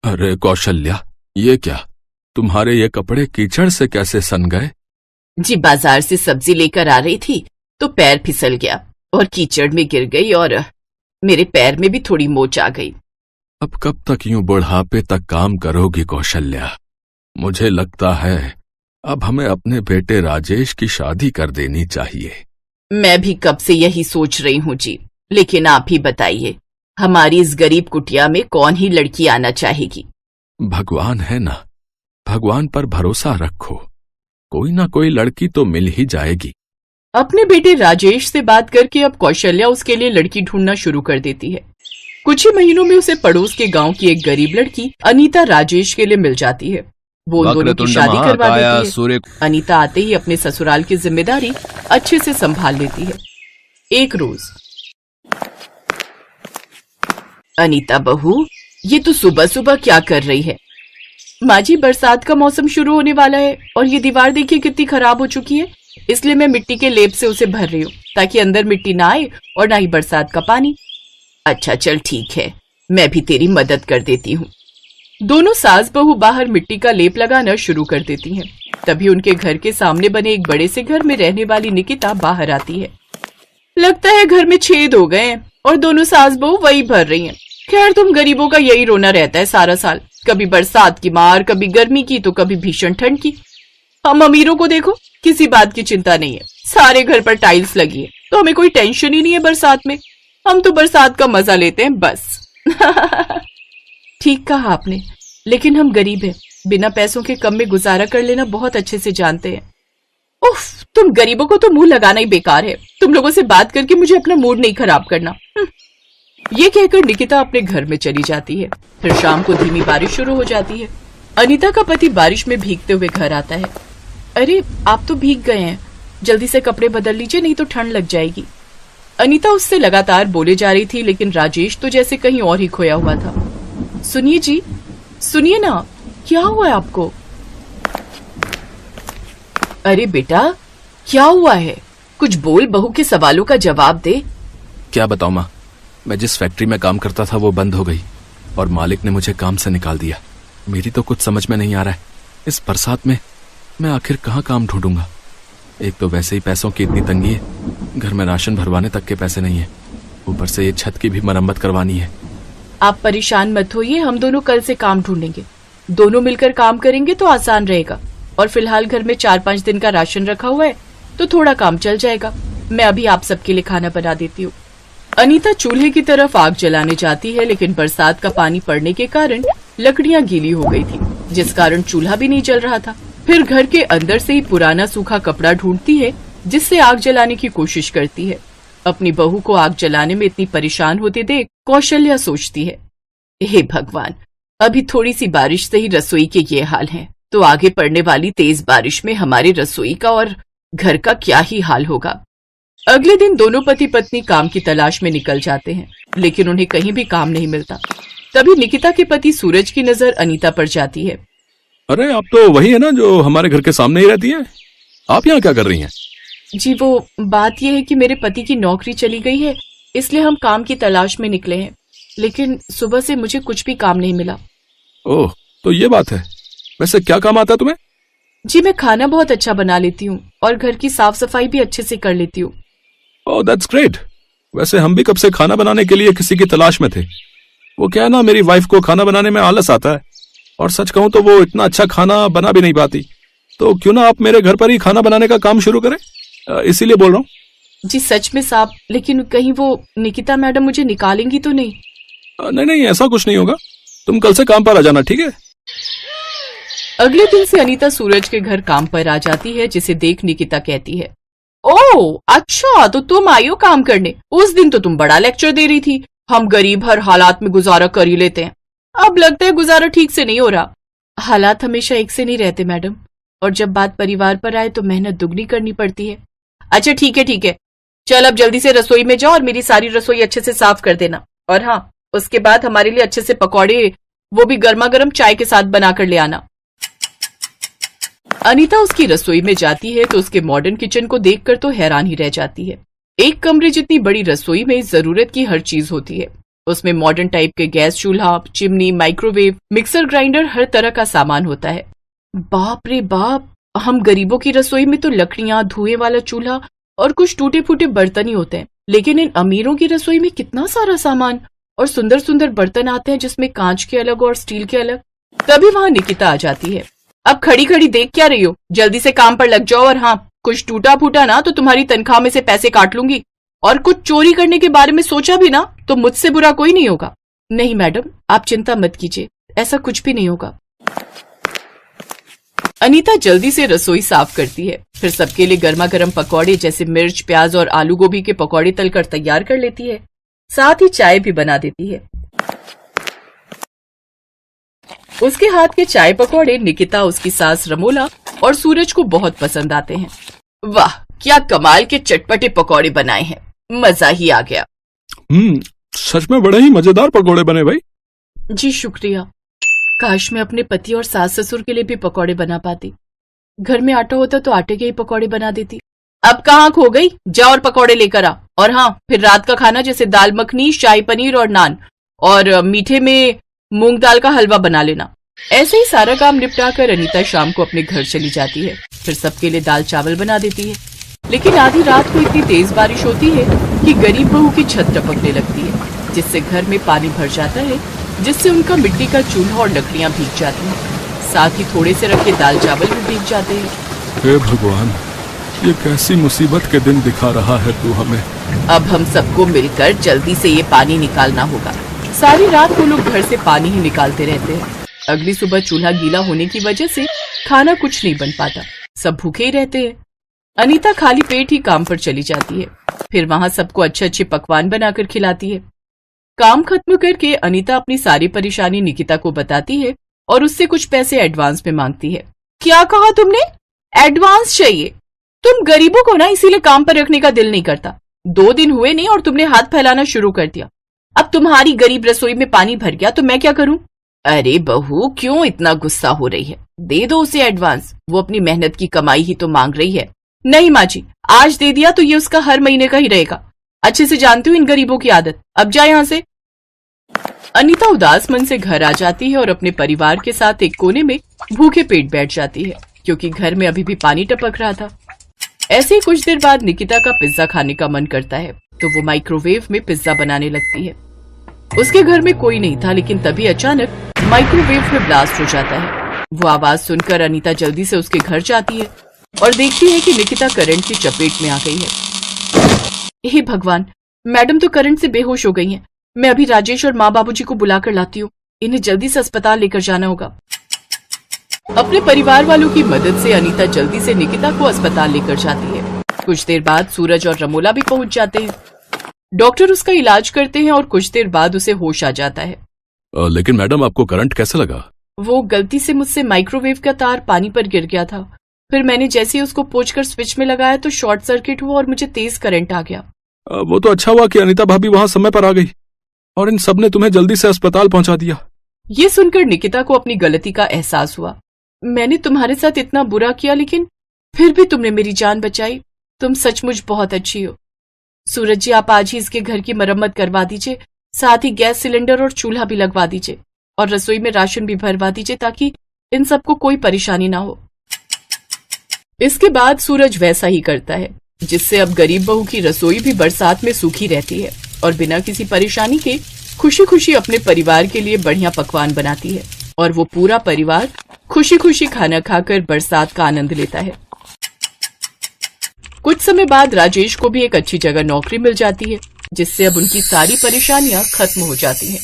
अरे कौशल्या, ये क्या? तुम्हारे ये कपड़े कीचड़ से कैसे सन गए? जी बाजार से सब्जी लेकर आ रही थी तो पैर फिसल गया और कीचड़ में गिर गई और मेरे पैर में भी थोड़ी मोच आ गई। अब कब तक यूं बुढ़ापे तक काम करोगी कौशल्या? मुझे लगता है अब हमें अपने बेटे राजेश की शादी कर देनी चाहिए। मैं भी कब से यही सोच रही हूँ जी, लेकिन आप ही बताइए, हमारी इस गरीब कुटिया में कौन ही लड़की आना चाहेगी? भगवान है ना, भगवान पर भरोसा रखो, कोई ना कोई लड़की तो मिल ही जाएगी। अपने बेटे राजेश से बात करके अब कौशल्या उसके लिए लड़की ढूंढना शुरू कर देती है। कुछ ही महीनों में उसे पड़ोस के गांव की एक गरीब लड़की अनीता राजेश के लिए मिल जाती है। वो उन दोनों की शादी करवा देती है। अनीता आते ही अपने ससुराल की जिम्मेदारी अच्छे से संभाल लेती है। एक रोज, अनीता बहू, ये तो सुबह सुबह क्या कर रही है? माँ जी, बरसात का मौसम शुरू होने वाला है और ये दीवार देखिए कितनी खराब हो चुकी है, इसलिए मैं मिट्टी के लेप से उसे भर रही हूँ ताकि अंदर मिट्टी ना आए और ना ही बरसात का पानी। अच्छा चल ठीक है, मैं भी तेरी मदद कर देती हूँ। दोनों सास बहू बाहर मिट्टी का लेप लगाना शुरू कर देती हैं। तभी उनके घर के सामने बने एक बड़े से घर में रहने वाली निकिता बाहर आती है। लगता है घर में छेद हो गए हैं और दोनों सास बहू वही भर रही हैं। खैर, तुम गरीबों का यही रोना रहता है सारा साल, कभी बरसात की मार, कभी गर्मी की तो कभी भीषण ठंड की। हम अमीरों को देखो, किसी बात की चिंता नहीं है, सारे घर पर टाइल्स लगी है तो हमें कोई टेंशन ही नहीं है बरसात में। हम तो बरसात का मजा लेते हैं बस। ठीक कहा आपने, लेकिन हम गरीब हैं, बिना पैसों के कम में गुजारा कर लेना बहुत अच्छे से जानते हैं। उफ, तुम गरीबों को तो मुंह लगाना ही बेकार है। तुम लोगों से बात करके मुझे अपना मूड नहीं खराब करना। ये कहकर निकिता अपने घर में चली जाती है। फिर शाम को धीमी बारिश शुरू हो जाती है। अनीता का पति बारिश में भीगते हुए घर आता है। अरे, आप तो भीग गए हैं, जल्दी से कपड़े बदल लीजिए नहीं तो ठंड लग जाएगी। अनीता उससे लगातार बोले जा रही थी, लेकिन राजेश तो जैसे कहीं और ही खोया हुआ था। सुनिए जी, सुनिए ना, क्या हुआ है आपको? अरे बेटा, क्या हुआ है? कुछ बोल, बहू के सवालों का जवाब दे। क्या बताऊं माँ, मैं जिस फैक्ट्री में काम करता था वो बंद हो गई और मालिक ने मुझे काम से निकाल दिया। मेरी तो कुछ समझ में नहीं आ रहा है, इस बरसात में मैं आखिर कहाँ काम ढूंढूंगा। एक तो वैसे ही पैसों की इतनी तंगी है, घर में राशन भरवाने तक के पैसे नहीं है, ऊपर से ये छत की भी मरम्मत करवानी है। आप परेशान मत होइए, हम दोनों कल से काम ढूंढेंगे। दोनों मिलकर काम करेंगे तो आसान रहेगा। और फिलहाल घर में 4-5 दिन का राशन रखा हुआ है तो थोड़ा काम चल जाएगा। मैं अभी आप सबके लिए खाना बना देती हूँ। अनीता चूल्हे की तरफ आग जलाने जाती है, लेकिन बरसात का पानी पड़ने के कारण लकड़ियां गीली हो गई थी, जिस कारण चूल्हा भी नहीं जल रहा था। फिर घर के अंदर से ही पुराना सूखा कपड़ा ढूंढती है, जिससे आग जलाने की कोशिश करती है। अपनी बहू को आग जलाने में इतनी परेशान होते देख कौशल्या सोचती है, हे भगवान, अभी थोड़ी सी बारिश से ही रसोई के ये हाल हैं, तो आगे पड़ने वाली तेज बारिश में हमारे रसोई का और घर का क्या ही हाल होगा। अगले दिन दोनों पति पत्नी काम की तलाश में निकल जाते हैं, लेकिन उन्हें कहीं भी काम नहीं मिलता। तभी निकिता के पति सूरज की नजर अनीता पर जाती है। अरे, आप तो वही है ना जो हमारे घर के सामने ही रहती है, आप यहाँ क्या कर रही हैं? जी, वो बात यह है कि मेरे पति की नौकरी चली गई है, इसलिए हम काम की तलाश में निकले हैं, लेकिन सुबह से मुझे कुछ भी काम नहीं मिला। ओह, तो ये बात है। वैसे क्या काम आता है तुम्हें? जी, मैं खाना बहुत अच्छा बना लेती हूँ और घर की साफ सफाई भी अच्छे से कर लेती हूँ। ओह, दैट्स ग्रेट। वैसे हम भी कब से खाना बनाने के लिए किसी की तलाश में थे। वो क्या है ना, मेरी वाइफ को खाना बनाने में आलस आता है, और सच कहूँ तो वो इतना अच्छा खाना बना भी नहीं पाती। तो क्यों ना आप मेरे घर पर ही खाना बनाने का काम शुरू करें, इसीलिए बोल रहा हूँ। जी सच में साहब, लेकिन कहीं वो निकिता मैडम मुझे निकालेंगी तो नहीं? नहीं नहीं, ऐसा कुछ नहीं होगा, तुम कल से काम पर आ जाना, ठीक है? अगले दिन से अनीता सूरज के घर काम पर आ जाती है, जिसे देख निकिता कहती है, ओह अच्छा, तो तुम आई हो काम करने। उस दिन तो तुम बड़ा लेक्चर दे रही थी, हम गरीब हर हालात में गुजारा कर ही लेते हैं। अब लगता है गुजारा ठीक से नहीं हो रहा। हालात हमेशा एक से नहीं रहते मैडम, और जब बात परिवार पर आए तो मेहनत दुगनी करनी पड़ती है। अच्छा ठीक है, चल अब जल्दी से रसोई में जाओ और मेरी सारी रसोई अच्छे से साफ कर देना। और हाँ, उसके बाद हमारे लिए अच्छे से पकौड़े, वो भी गर्मा गर्म चाय के साथ बनाकर ले आना। अनीता उसकी रसोई में जाती है तो उसके मॉडर्न किचन को देखकर तो हैरान ही रह जाती है। एक कमरे जितनी बड़ी रसोई में जरूरत की हर चीज होती है। उसमें मॉडर्न टाइप के गैस चूल्हा, चिमनी, माइक्रोवेव, मिक्सर ग्राइंडर, हर तरह का सामान होता है। बाप रे बाप, हम गरीबों की रसोई में तो लकड़ियां, धुएं वाला चूल्हा और कुछ टूटे फूटे बर्तन ही होते हैं, लेकिन इन अमीरों की रसोई में कितना सारा सामान और सुंदर सुंदर बर्तन आते हैं जिसमें कांच के अलग और स्टील के अलग। तभी वहां निकिता आ जाती है। अब खड़ी खड़ी देख क्या रही हो, जल्दी से काम पर लग जाओ, और हाँ, कुछ टूटा फूटा ना तो तुम्हारी तनख्वाह में से पैसे काट लूंगी, और कुछ चोरी करने के बारे में सोचा भी ना तो मुझसे बुरा कोई नहीं होगा। नहीं मैडम, आप चिंता मत कीजिए, ऐसा कुछ भी नहीं होगा। अनीता जल्दी से रसोई साफ करती है, फिर सबके लिए गर्मा गर्म पकौड़े जैसे मिर्च, प्याज और आलू गोभी के पकौड़े तलकर तैयार कर लेती है। साथ ही चाय भी बना देती है। उसके हाथ के चाय पकौड़े निकिता, उसकी सास रमोला और सूरज को बहुत पसंद आते हैं। वाह, क्या कमाल के चटपटे पकौड़े बनाए हैं, मजा ही आ गया। सच में बड़े ही मजेदार पकौड़े बने भाई। जी शुक्रिया। काश मैं अपने पति और सास ससुर के लिए भी पकौड़े बना पाती। घर में आटा होता तो आटे के ही पकौड़े बना देती। अब कहाँ खो गई, जा और पकौड़े लेकर आ। और हाँ, फिर रात का खाना जैसे दाल मखनी, शाही पनीर और नान, और मीठे में मूंग दाल का हलवा बना लेना। ऐसे ही सारा काम निपटा कर अनीता शाम को अपने घर चली जाती है। फिर सबके लिए दाल चावल बना देती है। लेकिन आधी रात को इतनी तेज बारिश होती है कि गरीब बहू की छत टपकने लगती है, जिससे घर में पानी भर जाता है, जिससे उनका मिट्टी का चूल्हा और लकड़ियां भीग जाती हैं। साथ ही थोड़े से रखे दाल चावल भी भीग जाते हैं। हे भगवान, ये कैसी मुसीबत के दिन दिखा रहा है तू हमें। अब हम सबको मिलकर जल्दी से ये पानी निकालना होगा। सारी रात वो लोग घर से पानी ही निकालते रहते हैं। अगली सुबह चूल्हा गीला होने की वजह से खाना कुछ नहीं बन पाता, सब भूखे ही रहते हैं। अनीता खाली पेट ही काम पर चली जाती है। फिर वहां सबको अच्छे अच्छे पकवान बनाकर खिलाती है। काम खत्म करके अनीता अपनी सारी परेशानी निकिता को बताती है और उससे कुछ पैसे एडवांस में मांगती है। क्या कहा तुमने? एडवांस चाहिए? तुम गरीबों को ना इसीलिए काम पर रखने का दिल नहीं करता। 2 दिन हुए नहीं और तुमने हाथ फैलाना शुरू कर दिया। अब तुम्हारी गरीब रसोई में पानी भर गया तो मैं क्या करूं? अरे बहू, क्यों इतना गुस्सा हो रही है? दे दो उसे एडवांस, वो अपनी मेहनत की कमाई ही तो मांग रही है। नहीं माँ जी, आज दे दिया तो ये उसका हर महीने का ही रहेगा। अच्छे से जानती हूँ इन गरीबों की आदत। अब जा यहाँ से। अनीता उदास मन से घर आ जाती है और अपने परिवार के साथ एक कोने में भूखे पेट बैठ जाती है, क्योंकि घर में अभी भी पानी टपक रहा था। ऐसे ही कुछ देर बाद निकिता का पिज्जा खाने का मन करता है, तो वो माइक्रोवेव में पिज्जा बनाने लगती है। उसके घर में कोई नहीं था, लेकिन तभी अचानक माइक्रोवेव में ब्लास्ट हो जाता है। वो आवाज सुनकर अनीता जल्दी से उसके घर जाती है और देखती है कि निकिता करंट की चपेट में आ गई है। हे भगवान, मैडम तो करंट से बेहोश हो गई हैं। मैं अभी राजेश और माँ बाबूजी को बुलाकर लाती हूँ। इन्हें जल्दी से अस्पताल लेकर जाना होगा। अपने परिवार वालों की मदद से अनीता जल्दी से निकिता को अस्पताल लेकर जाती है। कुछ देर बाद सूरज और रमोला भी पहुंच जाते हैं। डॉक्टर उसका इलाज करते हैं और कुछ देर बाद उसे होश आ जाता है। लेकिन मैडम, आपको करंट कैसे लगा? वो गलती से मुझसे माइक्रोवेव का तार पानी पर गिर गया था। फिर मैंने जैसे ही उसको पोंछकर स्विच में लगाया तो शॉर्ट सर्किट हुआ और मुझे तेज करंट आ गया। वो तो अच्छा हुआ कि अनीता भाभी वहां समय पर आ गई और इन सब ने तुम्हें जल्दी से अस्पताल पहुंचा दिया। ये सुनकर निकिता को अपनी गलती का एहसास हुआ। मैंने तुम्हारे साथ इतना बुरा किया, लेकिन फिर भी तुमने मेरी जान बचाई। तुम सचमुच बहुत अच्छी हो। सूरज जी, आप आज ही इसके घर की मरम्मत करवा दीजिए, साथ ही गैस सिलेंडर और चूल्हा भी लगवा दीजिए और रसोई में राशन भी भरवा दीजिए, ताकि इन सबको कोई परेशानी ना हो। इसके बाद सूरज वैसा ही करता है, जिससे अब गरीब बहू की रसोई भी बरसात में सूखी रहती है और बिना किसी परेशानी के खुशी खुशी अपने परिवार के लिए बढ़िया पकवान बनाती है, और वो पूरा परिवार खुशी खुशी खाना खाकर बरसात का आनंद लेता है। कुछ समय बाद राजेश को भी एक अच्छी जगह नौकरी मिल जाती है, जिससे अब उनकी सारी परेशानियां खत्म हो जाती हैं।